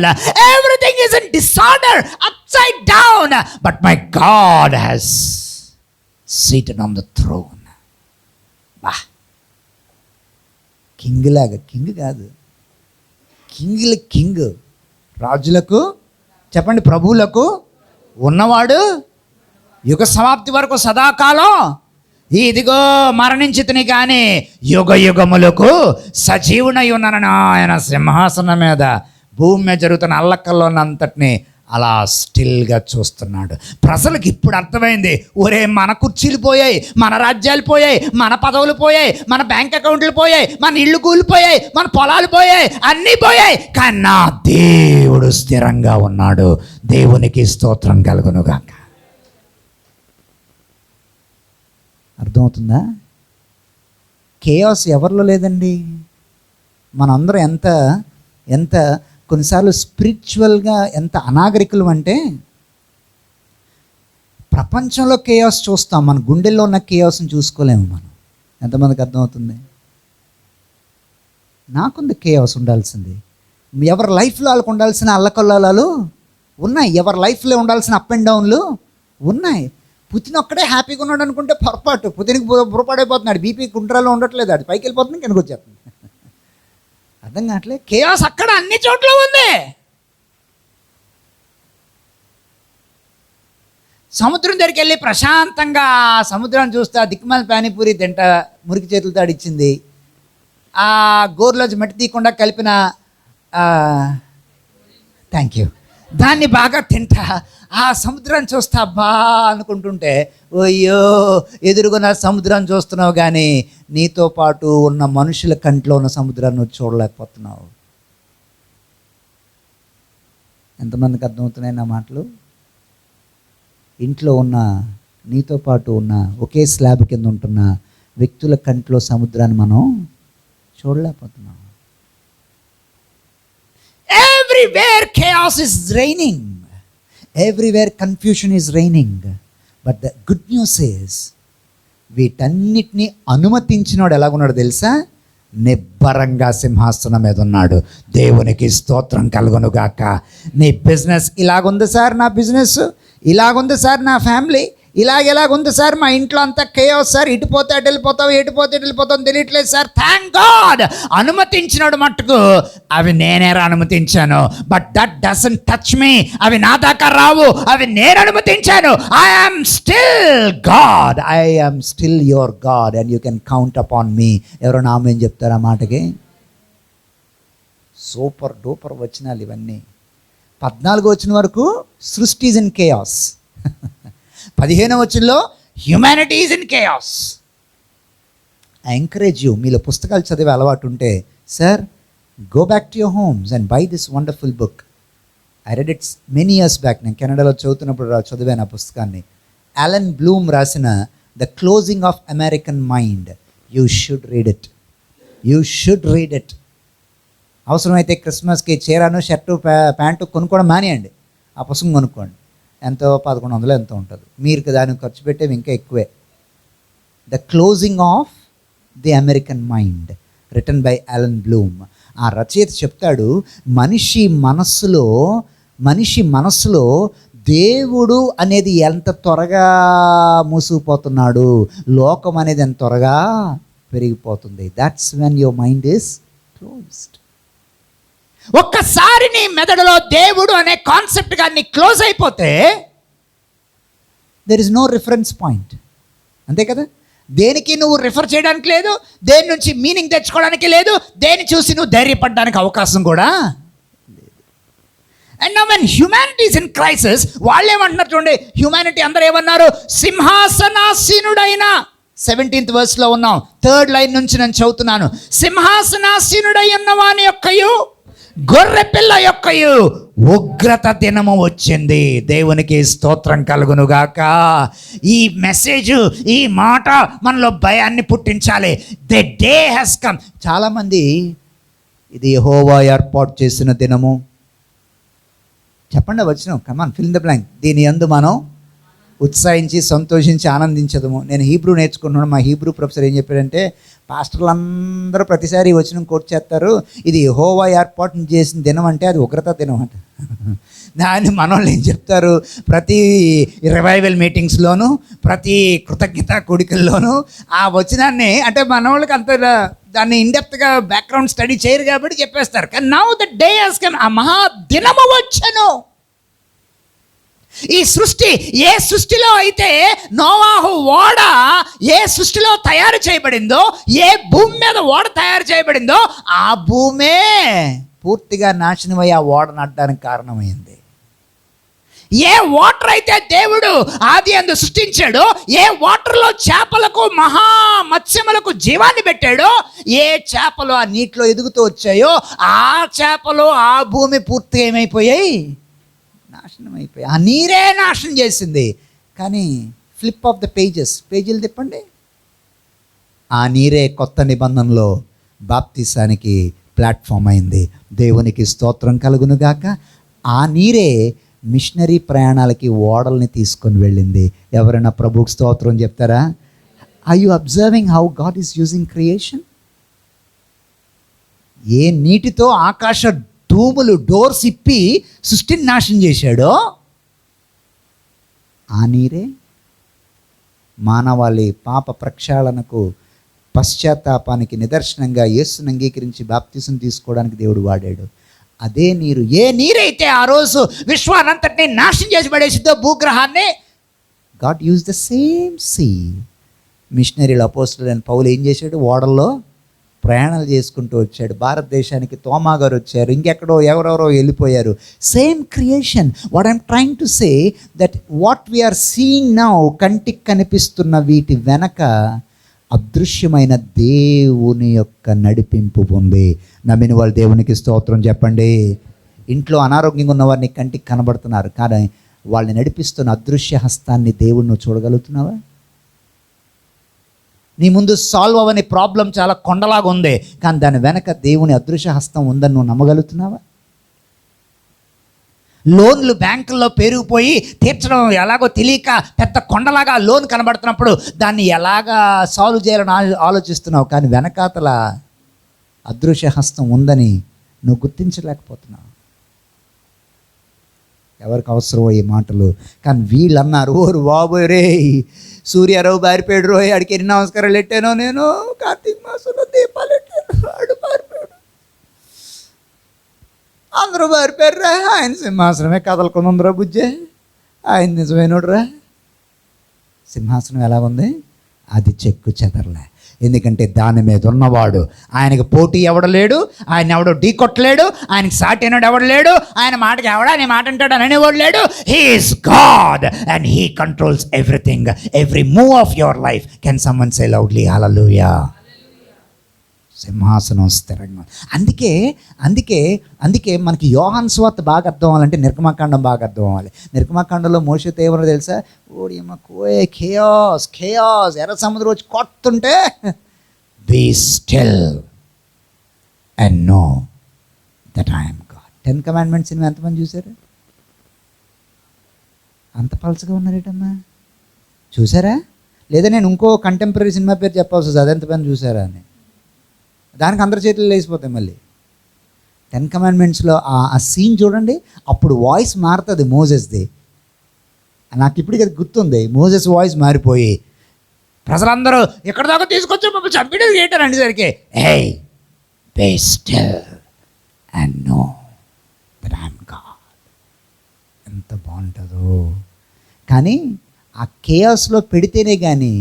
Everything is in disorder, upside down, but my God has seated on the throne. Bah. King లాగా. King కాదు, king. రాజులకు చెప్పండి, ప్రభువులకు ఉన్నవాడు, యుగ సమాప్తి వరకు సదాకాలం ఇదిగో మరణించితిని కానీ యుగ యుగములకు సజీవునై ఉన్నానని ఆయన సింహాసనం మీద భూమి మీద జరుగుతున్న అల్లకల్లోనంతటిని అలా స్టిల్గా చూస్తున్నాడు. ప్రజలకు ఇప్పుడు అర్థమైంది, ఒరే మన కుర్చీలు పోయాయి, మన రాజ్యాలు పోయాయి, మన పదవులు పోయాయి, మన బ్యాంక్ అకౌంట్లు పోయాయి, మన ఇళ్ళు కూలిపోయాయి, మన పొలాలు పోయాయి, అన్నీ పోయాయి, కానీ నా దేవుడు స్థిరంగా ఉన్నాడు. దేవునికి స్తోత్రం కలుగునుగాక. అర్థమవుతుందా? కేయాస్ ఎవరిలో లేదండి. మనందరం ఎంత కొన్నిసార్లు స్పిరిచువల్గా ఎంత అనాగరికులు అంటే, ప్రపంచంలో కేయాస్ చూస్తాం, మన గుండెల్లో ఉన్న కేయాస్ని చూసుకోలేము మనం. ఎంతమందికి అర్థమవుతుంది? నాకుంది కేయాస్ ఉండాల్సింది. ఎవరి లైఫ్లో వాళ్ళకు ఉండాల్సిన అల్లకల్లోలాలు ఉన్నాయి, ఎవరి లైఫ్లో ఉండాల్సిన అప్ అండ్ డౌన్లు ఉన్నాయి. పుతిన్ ఒక్కడే హ్యాపీగా ఉన్నాడు అనుకుంటే పొరపాటు. పుతిన్కి బుర్రపాడైపోతున్నాడు, బీపీ కుంట్రాలో ఉండట్లేదు, అది పైకి వెళ్ళిపోతుంది, కిందకు వచ్చేస్తుంది. అర్థం కావట్లేదు. కేయాస్ అక్కడ అన్ని చోట్ల ఉంది. సముద్రం దగ్గరికి వెళ్ళి ప్రశాంతంగా సముద్రాన్ని చూస్తా దిక్కుమాల పానీపూరి తింటా, మురికి చేతులతో ఆడిచ్చింది, ఆ గోరులోంచి మట్టి తీయకుండా కలిపిన థ్యాంక్ యూ దాన్ని బాగా తింటా, ఆ సముద్రాన్ని చూస్తా బా అనుకుంటుంటే, అయ్యో ఎదురుగున్న సముద్రాన్ని చూస్తున్నావు కానీ నీతో పాటు ఉన్న మనుషుల కంట్లో ఉన్న సముద్రాన్ని నువ్వు చూడలేకపోతున్నావు. ఎంతమందికి అర్థమవుతున్నాయి నా మాటలు? ఇంట్లో ఉన్న నీతో పాటు ఉన్న ఒకే స్లాబ్ కింద ఉంటున్న వ్యక్తుల కంట్లో సముద్రాన్ని మనం చూడలేకపోతున్నాం. Everywhere chaos is reigning. Everywhere confusion is reigning. But the good news is, వీటన్నిటిని అనుమతించినాడు ఎలాగున్నాడు తెలుసా? నిబ్బరంగా సింహాసనం మీద ఉన్నాడు. దేవునికి స్తోత్రం కలుగునుగాక. నీ బిజినెస్ ఇలాగుంది సార్, నా బిజినెస్ ఇలాగుంది సార్ నా ఫ్యామిలీ, ఇలాగుంది సార్ మా ఇంట్లో అంతా కేయోస్ సార్, ఇటుపోతే అటు వెళ్ళిపోతావు, ఎటుపోతే ఇటు వెళ్ళిపోతావు తెలియట్లేదు సార్. థ్యాంక్ గాడ్, అనుమతించినాడు మట్టుకు అవి నేనేరా అనుమతించాను. But that doesn't touch me. అవి నా దాకా రావు, అవి నేను అనుమతించాను. I am still God, I am still your God and you can count upon me. ఎవరో నామేం చెప్తారు ఆ మాటకి? సూపర్ డూపర్ వచనాలు ఇవన్నీ. 14 వచ్చిన వరకు సృష్టి ఈజ్ ఇన్ కేయాస్. 15 వచనంలో humanity is in chaos. I encourage you, మీలో పుస్తకాలు చదివే అలవాటు ఉంటే, sir go back to your homes and by this wonderful book. I read it's many years back. నేను కెనడాలో చదువుతున్నప్పుడు చదివాను ఆ పుస్తకాన్ని. అలన్ బ్లూమ్ రాసిన the closing of American mind. You should read it, you should read it. అవసరమైతే క్రిస్మస్కి చీరాను shirt pant కొనుక్కోవడం మానేయండి, ఆ పుస్తకం కొనుక్కోండి. ఎంతో 1100 ఎంతో ఉంటుంది. మీరు దానికి ఖర్చు పెట్టేవి ఇంకా ఎక్కువే. The closing of the American mind, written by Allan Bloom. ఆ రచయిత చెప్తాడు, మనిషి మనస్సులో దేవుడు అనేది ఎంత త్వరగా మూసుకుపోతున్నాడు, లోకం అనేది ఎంత త్వరగా పెరిగిపోతుంది. That's when your mind is closed. ఒక్కసారి నీ మెదడులో దేవుడు అనే కాన్సెప్ట్ కానీ క్లోజ్ అయిపోతే there is no reference point. అంతే కదా? దేనికి నువ్వు రిఫర్ చేయడానికి లేదు, దేని నుంచి మీనింగ్ తెచ్చుకోవడానికి లేదు, దేని చూసి నువ్వు ధైర్యపడడానికి అవకాశం కూడా లేదు. And now when humanity is in crisis, వాళ్ళు ఏమంటున్నారు చూడండి, హ్యుమానిటీ అందరూ ఏమన్నారు? సింహాసనాసీనుడైన, 17th verseలో ఉన్నాం, 3rd line నుంచి నేను చదువుతున్నాను. సింహాసనాసీనుడై ఉన్న వాని యొక్కయు గొర్రె పిల్ల యొక్కయు ఉగ్రత దినము వచ్చింది. దేవునికి స్తోత్రం కలుగునుగాక. ఈ మెసేజ్, ఈ మాట మనలో భయాన్ని పుట్టించాలి. The day has come. చాలామంది ఇది యెహోవా ఏర్పాటు చేసిన దినము. చెప్పండి వచ్చినాం, come on fill in the blank. దీని యందు మనం ఉత్సాహించి సంతోషించి ఆనందించదము. నేను హీబ్రూ నేర్చుకున్నాను. మా హీబ్రూ ప్రొఫెసర్ ఏం చెప్పాడంటే, పాస్టర్లు అందరూ ప్రతిసారి వచ్చిన కోట్ చేస్తారు, ఇది యెహోవా ఏర్పాటు చేసిన దినం అంటే అది ఉగ్రత దినం అంట. దాన్ని మనోళ్ళు ఏం చెప్తారు, ప్రతి రివైవల్ మీటింగ్స్లోనూ ప్రతి కృతజ్ఞత కూడికల్లోనూ ఆ వచనాన్ని, అంటే మనోళ్ళకి అంత దాన్ని ఇండెప్త్గా బ్యాక్గ్రౌండ్ స్టడీ చేయరు కాబట్టి చెప్పేస్తారు. కానీ now the day has come, ఆ మహా దినము వచ్చెను. ఈ సృష్టి, ఏ సృష్టిలో అయితే నోవాహు ఓడ ఏ సృష్టిలో తయారు చేయబడిందో, ఏ భూమి మీద ఓడ తయారు చేయబడిందో, ఆ భూమే పూర్తిగా నాశనమై ఆ ఓడను అడ్డానికి కారణమైంది. ఏ వాటర్ అయితే దేవుడు ఆది అందు సృష్టించాడో, ఏ వాటర్లో చేపలకు మహా మత్స్యములకు జీవాన్ని పెట్టాడో, ఏ చేపలు ఆ నీటిలో ఎదుగుతూ వచ్చాయో, ఆ చేపలు ఆ భూమి పూర్తిగా ఏమైపోయాయి? నాశనం అయిపోయి. ఆ నీరే నాశనం చేసింది. కానీ ఫ్లిప్ ఆఫ్ ద పేజీలు తిప్పండి, ఆ నీరే కొత్త నిబంధనలో బాప్తిసానికి ప్లాట్ఫామ్ అయింది. దేవునికి స్తోత్రం కలుగునుగాక. ఆ నీరే మిషనరీ ప్రయాణాలకి ఓడల్ని తీసుకొని వెళ్ళింది. ఎవరైనా ప్రభువుకి స్తోత్రం చెప్తారా? Are you observing how God is using creation? ఏ నీటితో ఆకాశ తూములు డోర్స్ ఇప్పి సృష్టిని నాశనం చేశాడో, ఆ నీరే మానవాళి పాప ప్రక్షాళనకు, పశ్చాత్తాపానికి నిదర్శనంగా యేసుని అంగీకరించి బాప్తిసం తీసుకోవడానికి దేవుడు వాడాడు. అదే నీరు, ఏ నీరైతే ఆ రోజు విశ్వానంతటిని నాశనం చేసి పడేసిద్దో భూగ్రహాన్ని, God use the same sea. మిషనరీలు అపోస్తలుడైన పౌలు ఏం చేశాడు? ఓడల్లో ప్రయాణాలు చేసుకుంటూ వచ్చాడు. భారతదేశానికి తోమా గారు వచ్చారు, ఇంకెక్కడో ఎవరెవరో వెళ్ళిపోయారు. Same creation. What I'm trying to say that what we're seeing now, కంటికి కనిపిస్తున్న వీటి వెనక అదృశ్యమైన దేవుని యొక్క నడిపింపు ఉంది. నమ్మిన వాళ్ళు దేవునికి స్తోత్రం చెప్పండి. ఇంట్లో అనారోగ్యంగా ఉన్న వారిని కంటికి కనబడుతున్నారు, కానీ వాళ్ళని నడిపిస్తున్న అదృశ్య హస్తాన్ని దేవుడు నువ్వు చూడగలుగుతున్నావా? నీ ముందు సాల్వ్ అవ్వని ప్రాబ్లం చాలా కొండలాగా ఉంది, కానీ దాని వెనక దేవుని అదృశ్య హస్తం ఉందని నువ్వు నమ్మగలుగుతున్నావా? లోన్లు బ్యాంకుల్లో పెరిగిపోయి తీర్చడం ఎలాగో తెలియక పెద్ద కొండలాగా లోన్ కనబడుతున్నప్పుడు దాన్ని ఎలాగా సాల్వ్ చేయాలని ఆలోచిస్తున్నావు, కానీ వెనకాతల అదృశ్య హస్తం ఉందని నువ్వు గుర్తించలేకపోతున్నావు. ఎవరికి అవసరమో ఈ మాటలు. కానీ వీళ్ళు అన్నారు, ఓరు బాబోయ్ రే, సూర్యారావు బారిపోయాడు రోయ్, ఆడికి ఎన్ని నమస్కారాలు పెట్టానో నేను, కార్తీక మాసంలో దీపాలు పెట్టాను, ఆడు బారిపోయాడు, అందరూ బారిపోయారు రా, ఆయన సింహాసనమే కదలకుందిరా బుజ్జే, ఆయన నిజమైనడు రా. సింహాసనం ఎలా ఉంది? అది చెక్కు చెదరలే. ఎందుకంటే దాని మీద ఉన్నవాడు, ఆయనకు పోటీ ఎవడలేడు, ఆయన ఎవడో ఢీ కొట్టలేడు, ఆయనకి సాటి అయినాడు ఎవడలేడు, ఆయన మాటకి ఎవడా నీ మాట అంటాడు అని అనేవాడు లేడు. He is God and he controls everything, every move of your life. Can someone say loudly hallelujah? సింహాసనం స్థిరంగా. అందుకే మనకి యోహాను సువార్త బాగా అర్థం అవ్వాలంటే నిర్గమకాండం బాగా అర్థం అవ్వాలి. నిర్గమకాండంలో మోషేతో ఏమన్నా తెలుసా? ఓడియమ్మ కోయే ఖేయాస్ ఎర్ర సముద్రం వచ్చి కొడుతుంటే, be still and know that I am God. 10 Commandments cinema ఎంతమంది చూసారు? అంత పల్చగా ఉన్నారేటమ్మా, చూసారా? లేదా నేను ఇంకో కంటెంపరీ సినిమా పేరు చెప్పాల్సి వస్తుంది, అదెంతమంది చూసారా అని. దానికి అందరి చేతులు లేచిపోతాయి. మళ్ళీ 10 Commandmentsలో ఆ సీన్ చూడండి, అప్పుడు వాయిస్ మారుతుంది మోజెస్ది. నాకు ఇప్పటికీ అది గుర్తుంది. మోజెస్ వాయిస్ మారిపోయి ప్రజలందరూ ఎక్కడ దాకా తీసుకొచ్చి మమ్మల్ని చంపేది ఏంటని అనేసరికి, hey be still and know that I am God. ఎంత బాగుంటుందో. కానీ ఆ కేయాస్లో పెడితేనే కానీ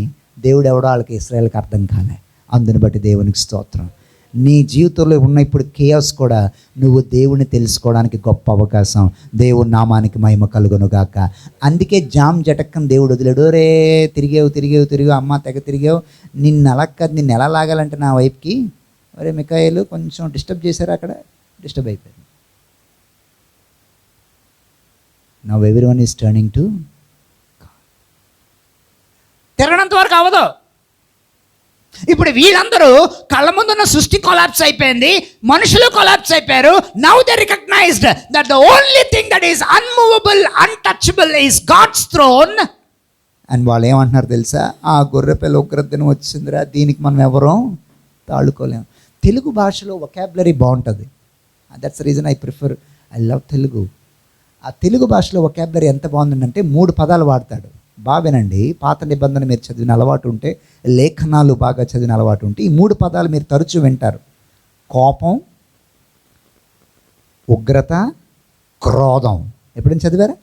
దేవుడు ఎవడో వాళ్ళకి ఇశ్రాయేలుకి అర్థం కాలే. అందుని బట్టి దేవునికి స్తోత్రం. నీ జీవితంలో ఉన్న ఇప్పుడు కేయాస్ కూడా నువ్వు దేవుని తెలుసుకోవడానికి గొప్ప అవకాశం. దేవుని నామానికి మహిమ కలుగును గాక. అందుకే జామ్ జటక్కని దేవుడు వదిలేడు. రే తిరిగావు అమ్మ తెగ తిరిగావు, నిన్ను ఎలా లాగాలంటే నా వైపుకి, ఒరే మికాయేలు కొంచెం డిస్టర్బ్ చేశారు, అక్కడ డిస్టర్బ్ అయిపోయింది. Now everyone is turning to. తిరగనంత వరకు అవ్వదు. ఇప్పుడు వీళ్ళందరూ కళ్ళ ముందున్న సృష్టి కొలాప్స్ అయిపోయింది, మనుషులు కొలాప్స్ అయిపోయారు. Now they recognized that the only thing that is unmovable, untouchable is God's throne. And వాళ్ళు ఏమంటున్నారు తెలుసా? ఆ గొర్రెపిల్ల ఉగ్రతను వచ్చిందిరా, దీనికి మనం ఎవరూ తాళుకోలేము. తెలుగు భాషలో వొకాబులరీ బాగుంటుంది. That's reason I love Telugu. ఆ తెలుగు భాషలో వొకాబులరీ ఎంత బాగుందంటే 3 పదాలు వాడతాడు. బాగా వినండి, పాత నిబంధన మీరు చదివిన అలవాటు ఉంటే, లేఖనాలు బాగా చదివిన అలవాటు ఉంటే, ఈ 3 పదాలు మీరు తరచూ వింటారు. కోపం, ఉగ్రత, క్రోధం. ఎప్పుడైనా చదివారా?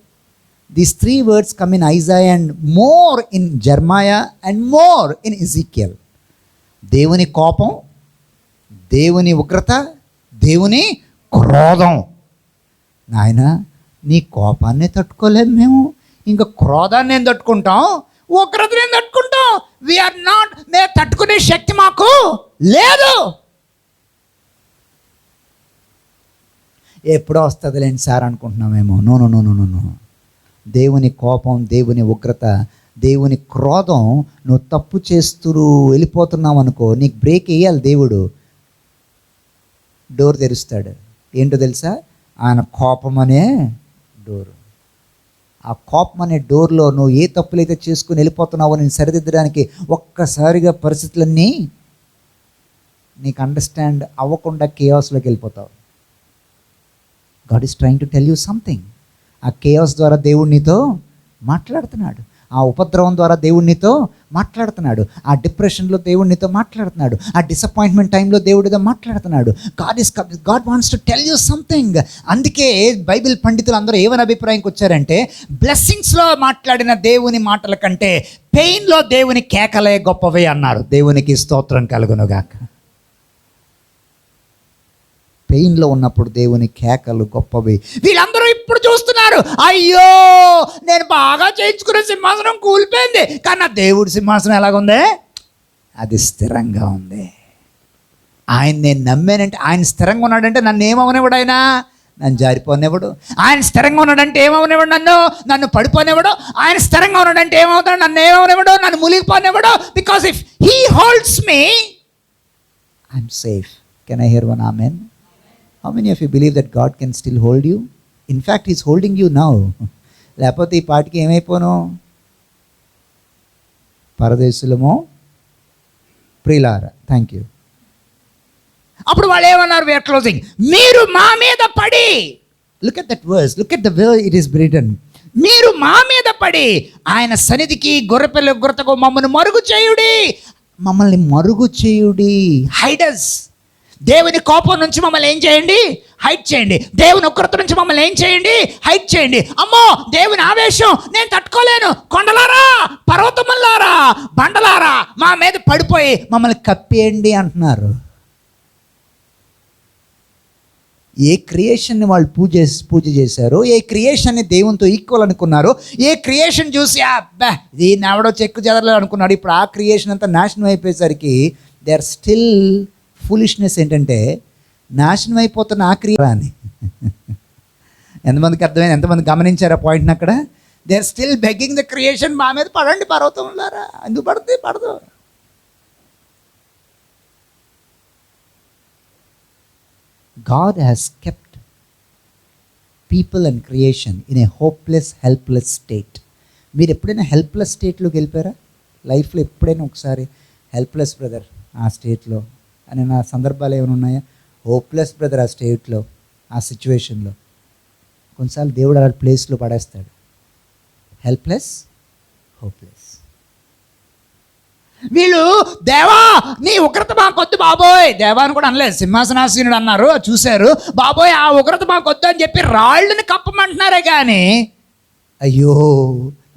These 3 words come in Isaiah and more in Jeremiah and more in Ezekiel. దేవుని కోపం, దేవుని ఉగ్రత, దేవుని క్రోధం. నాయన నీ కోపాన్ని తట్టుకోలేము మేము, ఇంకా క్రోధాన్ని ఏం తట్టుకుంటాం, ఉగ్రతని ఏం తట్టుకుంటాం? వీఆర్ నాట్, మేము తట్టుకునే శక్తి మాకు లేదు. ఎప్పుడో వస్తుందిలేండి సార్ అనుకుంటున్నామేమో. No no no no no. దేవుని కోపం, దేవుని ఉగ్రత, దేవుని క్రోధం. నువ్వు తప్పు చేస్తూ వెళ్ళిపోతున్నావు అనుకో, నీకు బ్రేక్ వేయాలి దేవుడు. డోర్ తెరుస్తాడు. ఏంటో తెలుసా? ఆయన కోపం అనే డోరు. ఆ కోపం అనే డోర్లో నువ్వు ఏ తప్పులైతే చేసుకుని వెళ్ళిపోతున్నావో నేను సరిదిద్దడానికి ఒక్కసారిగా పరిస్థితులన్నీ నీకు అండర్స్టాండ్ అవ్వకుండా కేయాస్లోకి వెళ్ళిపోతావు. God is trying to tell you something. ఆ కేయాస్ ద్వారా దేవుడు నీతో మాట్లాడుతున్నాడు. ఆ ఉపద్రవం ద్వారా దేవుడు నీతో మాట్లాడుతున్నాడు. ఆ డిప్రెషన్లో దేవుడు నీతో మాట్లాడుతున్నాడు. ఆ డిసప్పాయింట్మెంట్ టైంలో దేవుడితో మాట్లాడుతున్నాడు. God wants to tell you something. అందుకే బైబిల్ పండితులు అందరూ ఏమని అభిప్రాయంకి వచ్చారంటే, బ్లెస్సింగ్స్లో మాట్లాడిన దేవుని మాటల కంటే పెయిన్లో దేవుని కేకలే గొప్పవే అన్నారు. దేవునికి స్తోత్రం కలుగునుగాక. పెయిన్లో ఉన్నప్పుడు దేవుని కేకలు గొప్పవి. వీళ్ళందరూ ఇప్పుడు చూస్తున్నారు, అయ్యో నేను బాగా చేయించుకునే సింహాసనం కూలిపోయింది, కానీ నా దేవుడి సింహాసనం ఎలాగుంది? అది స్థిరంగా ఉంది. ఆయన నేను నమ్మానంటే, ఆయన స్థిరంగా ఉన్నాడంటే నన్ను ఏమవనివ్వడు, ఆయన నన్ను జారిపోనివ్వడు. ఆయన స్థిరంగా ఉన్నాడంటే ఏమవనివ్వడు, నన్ను పడిపోనివ్వడు. ఆయన స్థిరంగా ఉన్నాడంటే ఏమవుతాడు? నన్ను ఏమవనివ్వడు, నన్ను మునిగిపోనివ్వడు. Because if he holds me, I'm safe. Can I hear one amen? How many of you believe that God can still hold you? In fact, He's holding you now. లేకపోతే ఈ పాటికి ఏమైపోను? పరదేశులమో ప్రియులారా. Thank you. అప్పుడు వాళ్ళు ఏమన్నారు? We're closing. మీరు మా మీద పడి look at that verse, look at the way it is written. మీరు మా మీద పడి ఆయన సన్నిధికి గొర్రెపిల్ల గుర్తకు మమ్మల్ని మరుగు చేయుడి. మమ్మల్ని మరుగు చేయుడి, హైడస్. దేవుని కోపం నుంచి మమ్మల్ని ఏం చేయండి? హైడ్ చేయండి. దేవుని ఉగ్రత నుంచి మమ్మల్ని ఏం చేయండి? హైడ్ చేయండి. అమ్మో దేవుని ఆవేశం నేను తట్టుకోలేను, కొండలారా, పర్వతములారా, బండలారా మా మీద పడిపోయి మమ్మల్ని కప్పేయండి అంటున్నారు. ఏ క్రియేషన్ని వాళ్ళు పూజ చేశారో, ఏ క్రియేషన్ని దేవునితో ఈక్వల్ అనుకున్నారో, ఏ క్రియేషన్ చూసి అబ్బా దీన్ని ఎవడో చెక్కు చెదరలేదు అనుకున్నాడు, ఇప్పుడు ఆ క్రియేషన్ అంతా నాశనం అయిపోయేసరికి దే ఆర్ స్టిల్ ఫూలిష్నెస్. ఏంటంటే నాశనం అయిపోతున్న ఆ క్రియ ఎంతమందికి అర్థమైంది? ఎంతమంది గమనించారు ఆ పాయింట్ని అక్కడ? They are still begging the creation, మా మీద పడండి పర్వతంలారా. ఎందుకు పడుతుంది? పడదు. God has kept people and creation in a hopeless, helpless state. మీరు ఎప్పుడైనా హెల్ప్లెస్ స్టేట్లోకి వెళ్ళిపోయారా? లైఫ్లో ఎప్పుడైనా ఒకసారి హెల్ప్లెస్ బ్రదర్ ఆ స్టేట్లో అని నా సందర్భాలు ఏమైనా ఉన్నాయా? హోప్లెస్ బ్రదర్ ఆ స్టేట్లో, ఆ సిచ్యువేషన్లో. కొన్నిసార్లు దేవుడు అలా ప్లేస్లో పడేస్తాడు. Helpless, hopeless. వీళ్ళు దేవా నీ ఉగ్రత మాకొద్దు బాబోయ్, దేవా అని కూడా అనలేదు, సింహాసనాసీనుడు అన్నారు, చూశారు, బాబోయ్ ఆ ఉగ్రత మాకొద్దు అని చెప్పి రాళ్ళని కప్పమంటున్నారే కానీ అయ్యో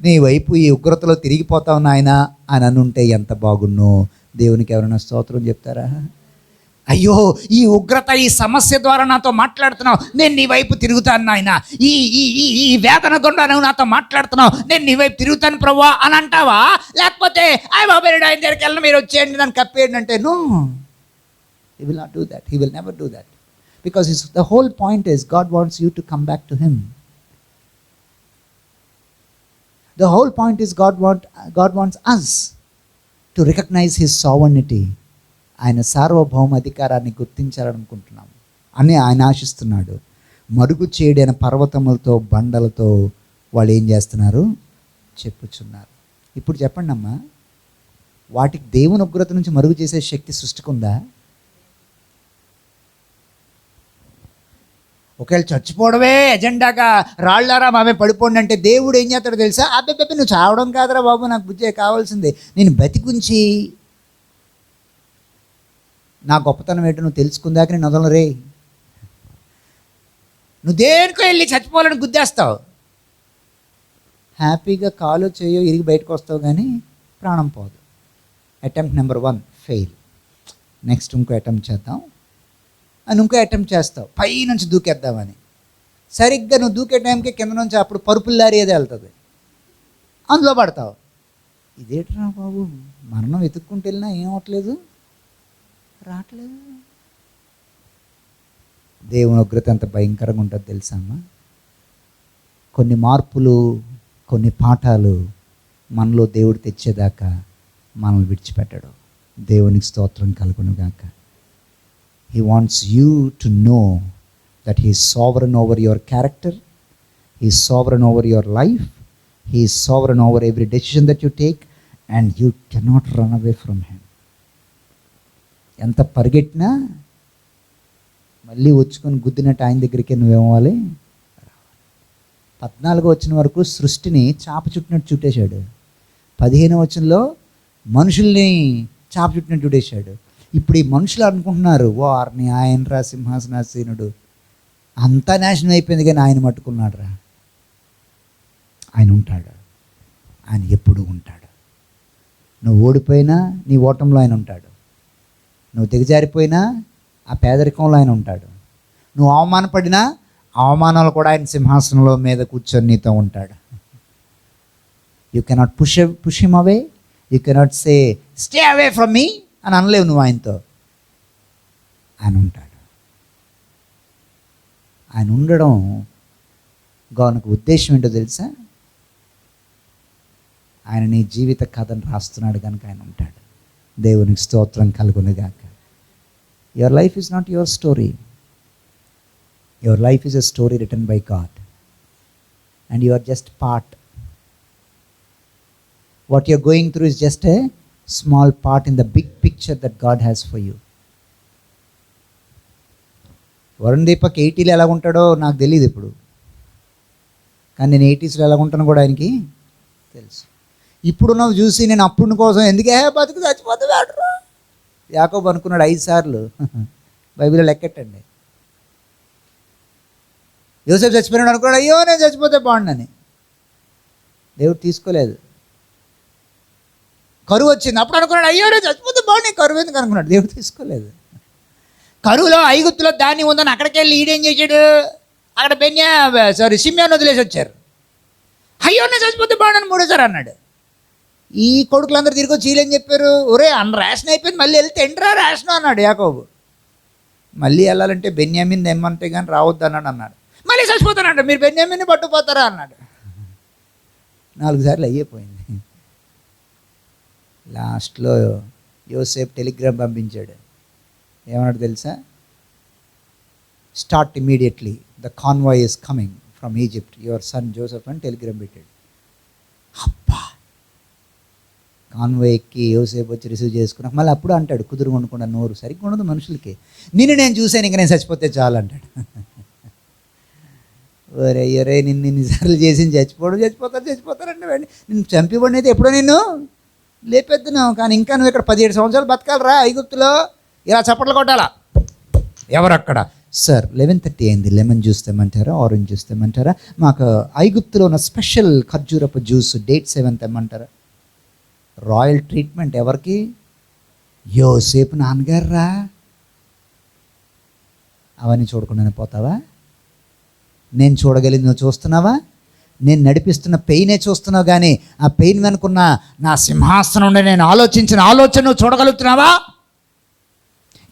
నీ వైపు ఈ ఉగ్రతలో తిరిగిపోతావు నాయనా అని అనుంటే ఎంత బాగున్నో. దేవునికి ఎవరైనా స్తోత్రం చెప్తారా? అయ్యో ఈ ఉగ్రత, ఈ సమస్య ద్వారా నాతో మాట్లాడుతున్నావు, నేను నీ వైపు తిరుగుతాను నాయన. ఈ ఈ ఈ వేదన గుండా నువ్వు నాతో మాట్లాడుతున్నావు, నేను నీ వైపు తిరుగుతాను ప్రభువా అని అంటావా? లేకపోతే అయ్య బాబాయ్ ఆయన దగ్గరికి వెళ్ళిన మీరు వచ్చేయండి నన్ను కప్పేయండి అంటే no, he will not do that. He will never do that. Because the whole point is God wants you to come back to him. The whole point is God wants us to recognize his sovereignty. ఆయన సార్వభౌమ అధికారాన్ని గుర్తించాలనుకుంటున్నాం అని ఆయన ఆశిస్తున్నాడు. మరుగు చేయడైన పర్వతములతో బండలతో వాళ్ళు ఏం చేస్తున్నారు? చెప్పుచున్నారు. ఇప్పుడు చెప్పండి అమ్మా, వాటికి దేవుని ఉగ్రత నుంచి మరుగు చేసే శక్తి సృష్టికుందా? ఒకవేళ చచ్చిపోవడమే ఎజెండాగా రాళ్ళారా మామే పడిపోండి అంటే దేవుడు ఏం చేస్తాడో తెలుసా? అబ్బెబ్బెబ్బే నువ్వు చావడం కాదురా బాబు, నాకు బుద్ధి కావాల్సిందే, నేను బతికుంచి నా గొప్పతనం ఏంటో నువ్వు తెలుసుకుందాక నేను వదలను రే. నువ్వు దేనికో వెళ్ళి చచ్చిపోవాలని గుద్దేస్తావు, హ్యాపీగా కాలు చేయో ఇరిగి బయటకు వస్తావు కానీ ప్రాణం పోదు. Attempt number 1 fail. నెక్స్ట్ ఇంకో అటెంప్ట్ చేద్దాం అని ఇంకో అటెంప్ట్ చేస్తావు, పై నుంచి దూకేద్దామని. సరిగ్గా నువ్వు దూకే టైంకి కింద నుంచి అప్పుడు పరుపులు లారీ ఏదో వెళ్తుంది, అందులో పడతావు. ఇదేంట్రా బాబు, మరణం వెతుక్కుంటూ వెళ్ళినా ఏమవట్లేదు, రావట్లేదు. దేవుని ఉగ్రత ఎంత భయంకరంగా ఉంటుందో తెలుసా అమ్మా? కొన్ని మార్పులు, కొన్ని పాఠాలు మనలో దేవుడు తెచ్చేదాకా మనల్ని విడిచిపెట్టడు. దేవునికి స్తోత్రం కలుగును గాక. He wants you to know that He is sovereign over your character, He is sovereign over your life, He is sovereign over every decision that you take, and you cannot run away from Him. ఎంత పరిగెట్టినా మళ్ళీ వచ్చుకొని గుద్దినట్టు ఆయన దగ్గరికి నువ్వేమవ్వాలి? 14 వచ్చిన వరకు సృష్టిని చాప చుట్టినట్టు చుట్టేశాడు. 15 వచనంలో మనుషుల్ని చాప చుట్టినట్టు చుట్టేశాడు. ఇప్పుడు ఈ మనుషులు అనుకుంటున్నారు వారిని ఆయన రా సింహాసనాసీనుడు, అంతా నాశనం అయిపోయింది కానీ ఆయన మట్టుకున్నాడు రా. ఆయన ఉంటాడు, ఆయన ఎప్పుడూ ఉంటాడు. నువ్వు ఓడిపోయినా నీ ఓటంలో ఆయన ఉంటాడు, నువ్వు దిగజారిపోయినా ఆ పేదరికంలో ఆయన ఉంటాడు, నువ్వు అవమానపడినా అవమానాలు కూడా ఆయన సింహాసనంలో మీద కూర్చొని నీతో ఉంటాడు. You cannot push him away, you cannot say stay away from మీ అని అనలేవు నువ్వు ఆయనతో. ఆయన ఉంటాడు. ఆయన ఉండడం గౌనకు ఉద్దేశం ఏంటో తెలుసా? ఆయన నీ జీవిత కథను రాస్తున్నాడు కనుక ఆయన ఉంటాడు. దేవునికి స్తోత్రం కలుగునుగాక. Your life is not your story. Your life is a story written by God and you are just part. What you are going through is just a small part in the big picture that God has for you. Varun Deepak 80లో ఎలా ఉంటాడో నాకు తెలియదు ఇప్పుడు, కానీ నేను 80స్లో ఎలా ఉంటానో కూడా ఆయనకి తెలుసు. ఇప్పుడు నువ్వు చూసి నేను అప్పుడు కోసం ఎందుకే బతుకు చచ్చిపోతే వాడరు యాకోబు అనుకున్నాడు 5 సార్లు. బైబిల్లో లెక్కెట్టండి. యోసేపు చచ్చిపోయినాడు అనుకున్నాడు, అయ్యో నేను చచ్చిపోతే బాగుండని. దేవుడు తీసుకోలేదు. కరువు వచ్చింది, అప్పుడు అనుకున్నాడు, అయ్యో నేను చచ్చిపోతే బాగుండి, కరువు ఎందుకు అనుకున్నాడు. దేవుడు తీసుకోలేదు. కరువులో ఐగుప్తులో ధాన్యం ఉందని అక్కడికి వెళ్ళి ఈడేం చేశాడు, అక్కడ షిమ్యోను వదిలేసి వచ్చారు. అయ్యో నేను చచ్చిపోతే బాగుండని 3సారి అన్నాడు. ఈ కొడుకులందరూ తిరిగి వచ్చి వీళ్ళేం చెప్పారు, ఒరే అన్న రేషన్ అయిపోయింది మళ్ళీ వెళ్తే ఎంట్రా రేషన్ అన్నాడు యాకోబు. మళ్ళీ వెళ్ళాలంటే బెన్యామిన్ తెమ్మంటే కానీ రావద్దు అన్నాడు. మళ్ళీ చచ్చిపోతానంట, మీరు బెన్యామిన్ని పట్టుకుపోతారా అన్నాడు. 4 సార్లు అయ్యిపోయింది. లాస్ట్లో యోసేపు టెలిగ్రామ్ పంపించాడు. ఏమన్నాడు తెలుసా, start immediately, the convoy is coming from Egypt, your son Joseph అని టెలిగ్రామ్ పెట్టాడు. అబ్బా, కాన్వాయ్ ఎక్కి యోసేపు వచ్చి రిసీవ్ చేసుకున్నాక మళ్ళీ అప్పుడు అంటాడు, కుదురు కొనుకుండా నోరు సరిగ్గా ఉండదు మనుషులకి, నేను చూశాను ఇంకా నేను చచ్చిపోతే చాలు అంటాడు. ఒరే నిన్ను ఇన్నిసార్లు చేసి చచ్చిపోతారంటే నిన్ను చంపివ్వండి అయితే ఎప్పుడో నిన్ను లేపెద్దున్నావు, కానీ ఇంకా నువ్వు ఇక్కడ 17 సంవత్సరాలు బతకాలరా ఐగుప్తులో, ఇలా చప్పట్లు కొట్టాలా. ఎవరక్కడ, సార్ 11:30 అయింది, లెమన్ జ్యూస్ తెమ్మంటారా, ఆరెంజ్ జ్యూస్ తెమ్మంటారా, మాకు ఐగుప్తులో ఉన్న స్పెషల్ ఖర్జూరపు జ్యూస్ డేట్ 7 తెమ్మంటారా. రాయల్ ట్రీట్మెంట్ ఎవరికి, యోసేపు నాన్నగారు రా. అవన్నీ చూడకుండా పోతావా, నేను చూడగలిగింది నువ్వు చూస్తున్నావా, నేను నడిపిస్తున్న పెయినే చూస్తున్నావు, కానీ ఆ పెయిన్ వెనుకున్న నా సింహాసనం ఉండే నేను ఆలోచించిన ఆలోచన నువ్వు చూడగలుగుతున్నావా.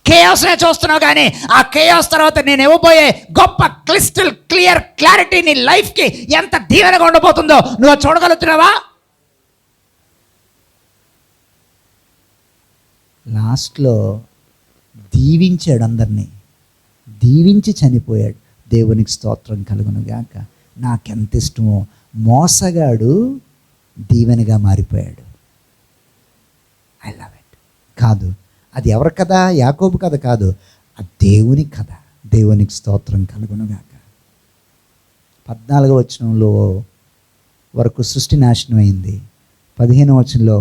కేయాస్నే చూస్తున్నావు, కానీ ఆ కేయాస్ తర్వాత నేను ఇవ్వబోయే గొప్ప క్రిస్టల్ క్లియర్ క్లారిటీ నీ లైఫ్కి ఎంత దీవెనగా ఉండబోతుందో నువ్వు చూడగలుగుతున్నావా. లాస్ట్లో దీవించాడు, అందరినీ దీవించి చనిపోయాడు. దేవునికి స్తోత్రం కలుగును గాక. నాకెంత ఇష్టమో, మోసగాడు దీవెనగా మారిపోయాడు. I love it. కాదు, అది ఎవరి కథ, యాకోబు కథ కాదు, ఆ దేవుని కథ. దేవునికి స్తోత్రం కలుగును గాక. 14వ వచనంలో వరకు సృష్టి నాశనం అయింది. 15వ వచనంలో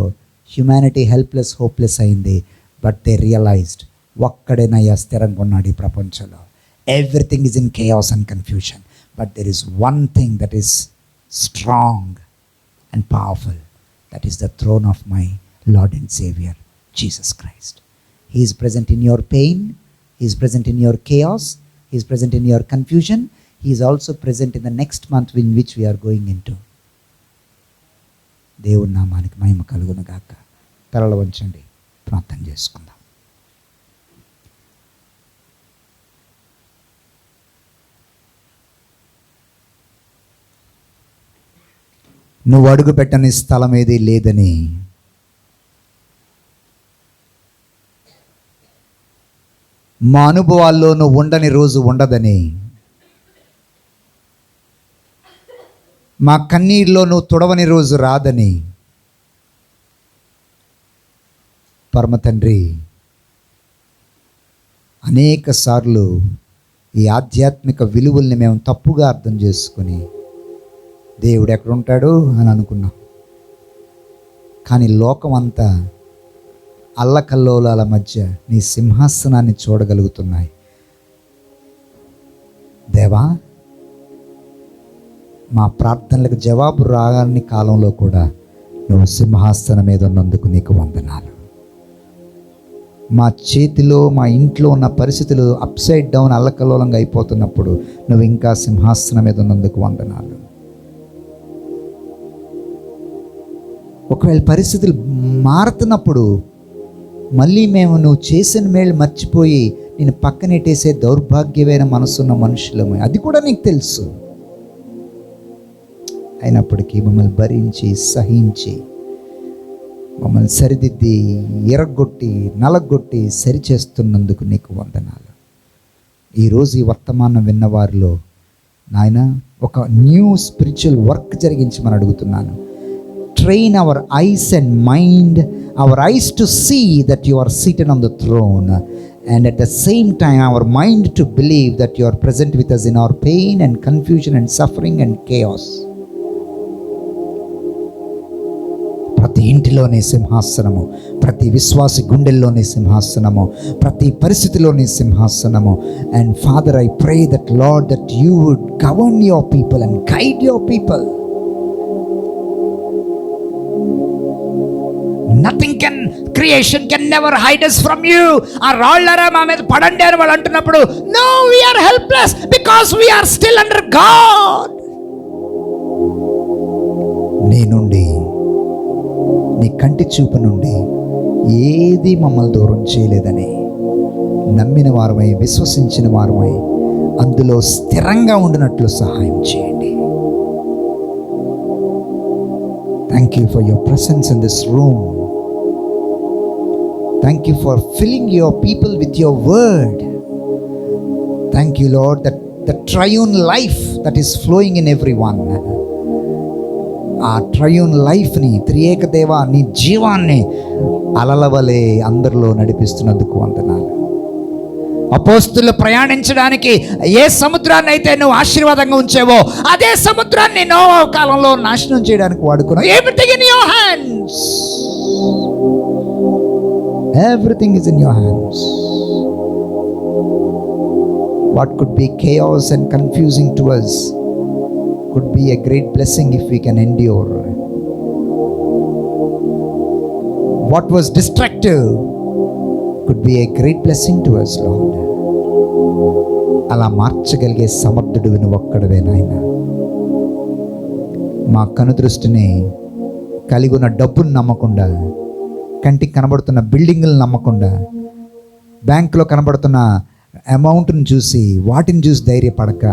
హ్యుమానిటీ హెల్ప్లెస్ హోప్లెస్ అయింది. బట్ దే రియలైజ్డ్, ఒక్కడేనయ్యా స్థిరంగా ఉన్నాడు ఈ ప్రపంచంలో. Everything is in chaos and confusion, but there is one thing that is strong and powerful. That is the throne of my Lord and Savior, Jesus Christ. He is present in your pain. He is present in your chaos. He is present in your confusion. He is also present in the next month in which we are going into. దేవుని నామానికి మహిమ కలుగును గాక. తలలు వంచండి, ప్రార్థన చేసుకుందాం. నువ్వు అడుగు పెట్టని స్థలం ఏది లేదని, మా అనుభవాల్లో నువ్వు ఉండని రోజు ఉండదని, మా కన్నీరులో నువ్వు తుడవని రోజు రాదని, పరమ తండ్రి అనేక సార్లు ఈ ఆధ్యాత్మిక విలువల్ని మేము తప్పుగా అర్థం చేసుకుని దేవుడు ఎక్కడుంటాడు అని అనుకున్నాం. కానీ లోకం అంతా అల్లకల్లోలాల మధ్య నీ సింహాసనాన్ని చూడగలుగుతున్నాయి. దేవా, మా ప్రార్థనలకు జవాబు రాని కాలంలో కూడా నువ్వు సింహాసనం మీద ఉన్నందుకు నీకు వందనాలు. మా చేతిలో, మా ఇంట్లో ఉన్న పరిస్థితులు అప్సైడ్ డౌన్ అల్లకల్లోలంగా అయిపోతున్నప్పుడు నువ్వు ఇంకా సింహాసనం మీద ఉన్నందుకు వందనాలు. ఒకవేళ పరిస్థితులు మారుతున్నప్పుడు మళ్ళీ మేము నువ్వు చేసిన మేలు మర్చిపోయి నేను పక్కనెట్టేసే దౌర్భాగ్యమైన మనసున్న మనుషులమే, అది కూడా నీకు తెలుసు. అయినప్పటికీ మమ్మల్ని భరించి సహించి మమ్మల్ని సరిదిద్ది ఎరగొట్టి నలగొట్టి సరిచేస్తున్నందుకు నీకు వందనాలు. ఈరోజు ఈ వర్తమానం విన్నవారిలో నాయన ఒక న్యూ స్పిరిచువల్ వర్క్ జరిగించమని అడుగుతున్నాను. Train our eyes and mind, our eyes to see that you are seated on the throne, and at the same time our mind to believe that you are present with us in our pain and confusion and suffering and chaos. ప్రతి ఇంటిలోనే సింహాసనము, ప్రతి విశ్వాసి గుండెల్లోనే సింహాసనము, ప్రతి పరిస్థితిలోనే సింహాసనము. And Father, I pray that Lord that you would govern your people and guide your people. Nothing can, creation can never hide us from you. ఆ రాళ్ళరా మా మీద పడండి అని వాళ్ళు అంటున్నప్పుడు, no, we are helpless because we are still under God. నీ నుండి, నీ కంటి చూపు నుండి ఏది మమ్మల్ని దూరం చేయలేదని నమ్మిన వారమై, విశ్వసించిన వారమై అందులో స్థిరంగా ఉండినట్లు సహాయం చేయండి. Thank you for your presence in this room. Thank you for filling your people with your word. Thank you, Lord, that the triune life that is flowing in everyone, ఆ ట్రయూన్ లైఫ్ని, త్రియేక దేవ నీ జీవాన్ని అలలవలే అందరిలో నడిపిస్తున్నందుకు వందనాలు. అపోస్తులు ప్రయాణించడానికి ఏ సముద్రాన్ని అయితే నువ్వు ఆశీర్వాదంగా ఉంచావో అదే సముద్రాన్ని నోవా కాలంలో నాశనం చేయడానికి వాడుకున్నావు. Everything in your hands. Everything is in your hands. What could be chaos and confusing to us could be a great blessing if we can endure. What was destructive could be a great blessing to us, Lord. అలా మార్చగలిగే సమర్థుడు నువ్వు ఒక్కడివే నాయన. మా కనుదృష్టిని కలిగి ఉన్న డబ్బును నమ్మకుండా, కంటికి కనబడుతున్న బిల్డింగులు నమ్మకుండా, బ్యాంకులో కనబడుతున్న అమౌంట్ని చూసి, వాటిని చూసి ధైర్యపడక,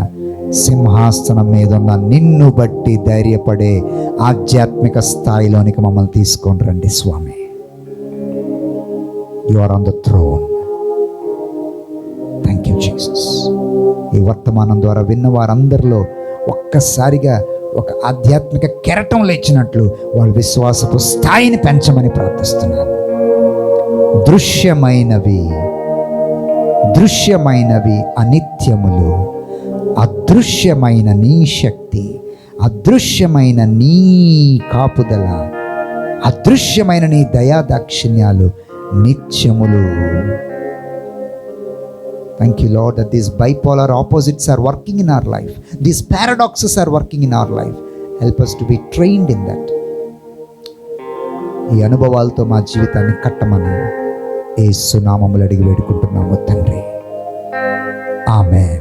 సింహాసనం మీద ఉన్న నిన్ను బట్టి ధైర్యపడే ఆధ్యాత్మిక స్థాయిలోనికి మమ్మల్ని తీసుకొని రండి స్వామి. You are on the throne. Thank you Jesus. ఈ వర్తమానం ద్వారా విన్న వారందరిలో ఒక్కసారిగా ఒక ఆధ్యాత్మిక కెరటం లేచినట్లు వాళ్ళ విశ్వాసపు స్థాయిని పెంచమని ప్రార్థిస్తున్నాను. దృశ్యమైనవి అనిత్యములు, అదృశ్యమైన నీ శక్తి, అదృశ్యమైన నీ కాపుదల, అదృశ్యమైన నీ దయాదాక్షిణ్యాలు నిత్యములు. Thank you, Lord, that these bipolar opposites are working in our life. These paradoxes are working in our life. Help us to be trained in that. ఈ అనుభవాలతో మా జీవితాన్ని కట్టమని యేసు నామములో అడిగి వేడుకుంటున్నాము తండ్రి. ఆమేన్.